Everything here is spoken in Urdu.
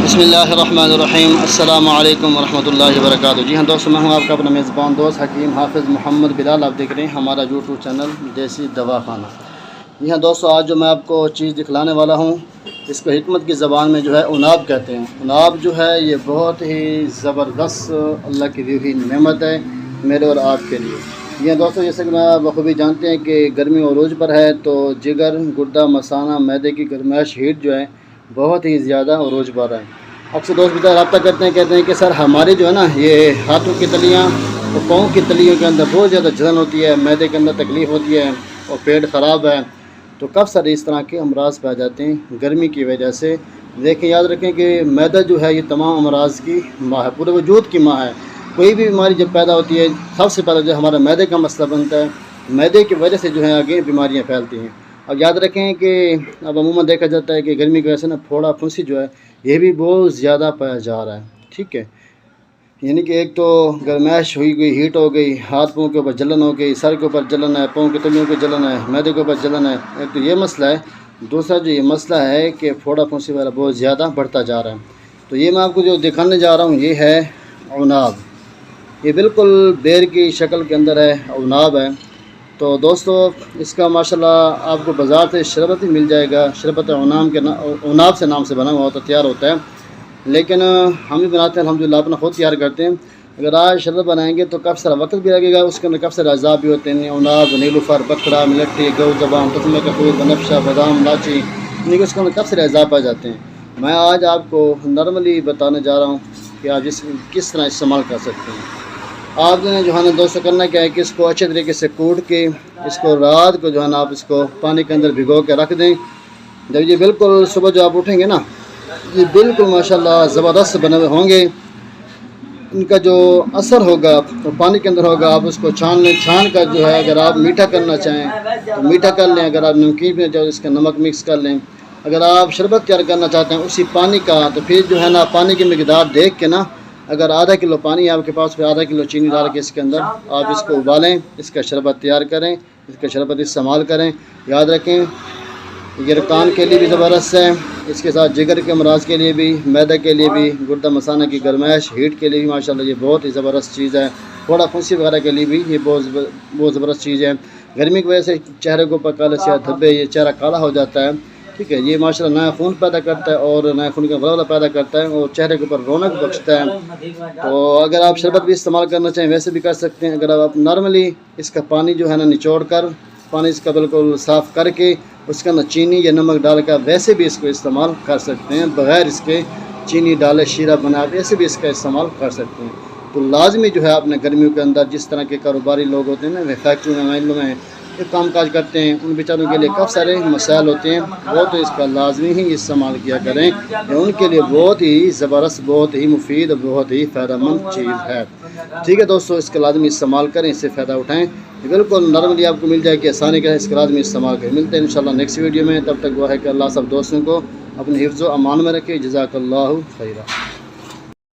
بسم اللہ الرحمن الرحیم، السلام علیکم ورحمۃ اللہ وبرکاتہ۔ جی ہاں دوستو، میں ہوں آپ کا اپنا میزبان دوست حکیم حافظ محمد بلال۔ آپ دیکھ رہے ہیں ہمارا یوٹیوب چینل دیسی دوا خانہ۔ جی ہاں دوستو، آج جو میں آپ کو چیز دکھلانے والا ہوں، اس کو حکمت کی زبان میں جو ہے عناب کہتے ہیں۔ عناب جو ہے یہ بہت ہی زبردست اللہ کی دی ہوئی نعمت ہے میرے اور آپ کے لیے۔ جی ہاں دوستو، جیسے کہ میں بخوبی جانتے ہیں کہ گرمی عروج پر ہے، تو جگر، گردہ، مثانہ، معدے کی گرمائش، ہیٹ جو ہے بہت ہی زیادہ عروج پر ہے۔ اکثر دوست بھی رابطہ کرتے ہیں، کہتے ہیں کہ سر ہماری جو ہے نا یہ ہاتھوں کی تلیاں اور پاؤں کی تلیوں کے اندر بہت زیادہ جلن ہوتی ہے، معدے کے اندر تکلیف ہوتی ہے اور پیٹ خراب ہے، تو کب سر اس طرح کے امراض پائے جاتے ہیں گرمی کی وجہ سے؟ دیکھیں، یاد رکھیں کہ معدہ جو ہے یہ تمام امراض کی ماں ہے، پورے وجود کی ماں ہے۔ کوئی بھی بیماری جب پیدا ہوتی ہے، سب سے پہلے جو ہمارا معدے کا مسئلہ بنتا ہے، معدے کی وجہ سے جو ہے آگے بیماریاں پھیلتی ہیں۔ اب یاد رکھیں کہ اب عموماً دیکھا جاتا ہے کہ گرمی کی وجہ سے نا پھوڑا پھنسی جو ہے یہ بھی بہت زیادہ پایا جا رہا ہے، ٹھیک ہے۔ یعنی کہ ایک تو گرمائش ہوئی گئی، ہیٹ ہو گئی، ہاتھ پاؤں کے اوپر جلن ہو گئی، سر کے اوپر جلن ہے، پاؤں کی تلیوں کے جلن ہے، معدے کے اوپر جلن ہے، ایک تو یہ مسئلہ ہے۔ دوسرا جو یہ مسئلہ ہے کہ پھوڑا پھنسی والا بہت زیادہ بڑھتا جا رہا ہے۔ تو یہ میں آپ کو جو دکھانے جا رہا ہوں یہ ہے عناب۔ یہ بالکل بیر کی شکل کے اندر ہے، عناب ہے۔ تو دوستو، اس کا ماشاءاللہ آپ کو بازار سے شربت بھی مل جائے گا، شربت عناب سے نام سے بنا ہوا ہوتا، تیار ہوتا ہے، لیکن ہم بھی بناتے ہیں الحمدللہ، اپنا خود تیار کرتے ہیں۔ اگر آج شربت بنائیں گے تو کافی سارا وقت بھی لگے گا، اس کے اندر کافی سارے اعضاء بھی ہوتے ہیں، عناب، نیلوفر، بکڑا، ملٹی، گو زبان، تسمے کپور، بنفشہ، بادام، لاچی، یعنی کہ اس کے اندر کافی سارے اعضاء پائے جاتے ہیں۔ میں آج آپ کو نارملی بتانے جا رہا ہوں کہ آپ اس کس طرح استعمال کر سکتے ہیں۔ آپ نے جو ہے نا دوستو کرنا کیا ہے کہ اس کو اچھے طریقے سے کوٹ کے اس کو رات کو جو ہے نا آپ اس کو پانی کے اندر بھگو کے رکھ دیں۔ جب یہ بالکل صبح جو آپ اٹھیں گے نا، یہ بالکل ماشاءاللہ زبردست بنے ہوئے ہوں گے۔ ان کا جو اثر ہوگا تو پانی کے اندر ہوگا، آپ اس کو چھان لیں، چھان کر جو ہے اگر آپ میٹھا کرنا چاہیں تو میٹھا کر لیں، اگر آپ نمکین میں جو اس کا نمک مکس کر لیں، اگر آپ شربت تیار کرنا چاہتے ہیں اسی پانی کا، تو پھر جو ہے نا پانی کی مقدار دیکھ کے نا، اگر آدھا کلو پانی آپ کے پاس، پھر آدھا کلو چینی ڈال کے اس کے اندر آپ اس کو ابالیں، اس کا شربت تیار کریں، اس کا شربت استعمال کریں۔ یاد رکھیں یہ کان کے لیے بھی زبردست ہے، اس کے ساتھ جگر کے امراض کے لیے بھی، معدے کے لیے بھی، گردہ مثانہ کی گرمائش، ہیٹ کے لیے بھی ماشاءاللہ یہ بہت ہی زبردست چیز ہے۔ پھوڑا پھنسی وغیرہ کے لیے بھی یہ بہت زبردست چیز ہے۔ گرمی کی وجہ سے چہرے کے اوپر کالے سیاہ دھبے، یہ چہرہ کالا ہو جاتا ہے، ٹھیک ہے۔ یہ ماشاءاللہ نیا خون پیدا کرتا ہے اور نیا خون کا غلبہ پیدا کرتا ہے اور چہرے کے اوپر رونق بخشتا ہے۔ تو اگر آپ شربت بھی استعمال کرنا چاہیں ویسے بھی کر سکتے ہیں۔ اگر آپ نارملی اس کا پانی جو ہے نا نچوڑ کر، پانی اس کا بالکل صاف کر کے اس کے اندر چینی یا نمک ڈال کر ویسے بھی اس کو استعمال کر سکتے ہیں، بغیر اس کے چینی ڈالے شیرہ بنا ویسے بھی اس کا استعمال کر سکتے ہیں۔ تو لازمی جو ہے اپنے گرمیوں کے اندر جس طرح کے کاروباری لوگ ہوتے ہیں نا، فیکٹری میں، محلوں میں کام کاج کرتے ہیں، ان بیچاروں کے لیے کافی سارے مسائل ہوتے ہیں، وہ تو اس کا لازمی ہی استعمال کیا کریں، یہ ان کے لیے بہت ہی زبردست، بہت ہی مفید اور بہت ہی فائدہ مند چیز ہے، ٹھیک ہے دوستو۔ اس کا لازمی استعمال کریں، اس سے فائدہ اٹھائیں، بالکل نارملی آپ کو مل جائے کہ آسانی کا اس کا لازمی استعمال کریں۔ ملتے ہیں انشاءاللہ نیکسٹ ویڈیو میں، تب تک دعا ہے کہ اللہ سب دوستوں کو اپنے حفظ و امان میں رکھے۔ جزاک اللہ خیرہ۔